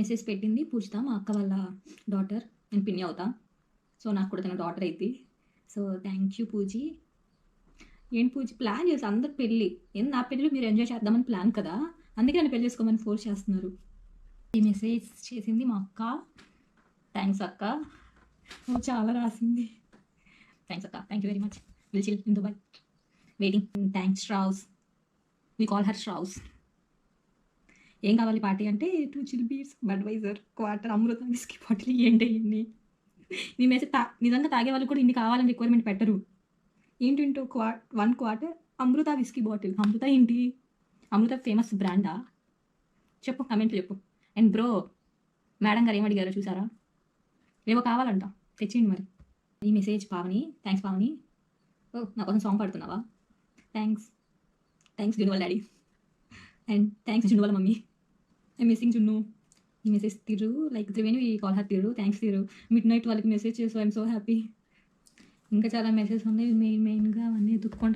Message పెట్టింది పూజిత, మా అక్క వాళ్ళ డాటర్. నేను పిన్ని అవుతా, సో నాకు కూడా తన డాటర్ అయింది. So thank you Pooji. ఏంటి పూజీ ప్లాన్ చేసి అందరు పెళ్ళి నా పెళ్ళిలో మీరు ఎంజాయ్ చేద్దామని ప్లాన్ కదా, అందుకే నన్ను పెళ్లి చేసుకోమని ఫోర్స్ చేస్తున్నారు. ఈ మెసేజ్ చేసింది మా అక్క. థ్యాంక్స్ అక్క, నువ్వు చాలా రాసింది. థ్యాంక్స్ అక్క, thank you very much. Will chill in Dubai waiting. Thanks Shravs, we call her Shravs. ఏం కావాలి పార్టీ అంటే 2 చిల్ బీర్స్, బడ్వైజర్, క్వార్టర్, అమృత విస్కీ బాటిల్. ఏంటి ఇన్ని? నీ మెసేజ్ నిజంగా తాగే వాళ్ళు కూడా ఇన్ని కావాలని రిక్వైర్మెంట్ పెట్టరు. ఏంటంటో 1 క్వార్టర్ అమృత విస్కీ బాటిల్. అమృత ఏంటి? అమృత ఫేమస్ బ్రాండా? చెప్పు, కమెంట్లు చెప్పు. అండ్ బ్రో, మేడం గారు ఏమడిగారో చూసారా? ఏవో కావాలంట, తెచ్చిండి మరి. ఈ మెసేజ్ పావని. థ్యాంక్స్ పావని. ఓ నా కోసం సాంగ్ పాడుతున్నావా? థ్యాంక్స్. థ్యాంక్స్ జున్ను వాళ్ళ డాడీ, అండ్ థ్యాంక్స్ జున్ను వాళ్ళ మమ్మీ. I missing Junnu. ఈ message Thiru, like Triveni, we call her Thiru. Thanks Thiru. Midnight వాళ్ళకి మెసేజ్ చేసి ఐఎమ్ సో హ్యాపీ. ఇంకా చాలా మెసేజ్ ఉన్నాయి, మెయిన్గా అవన్నీ ఎత్తుక్కుంటా.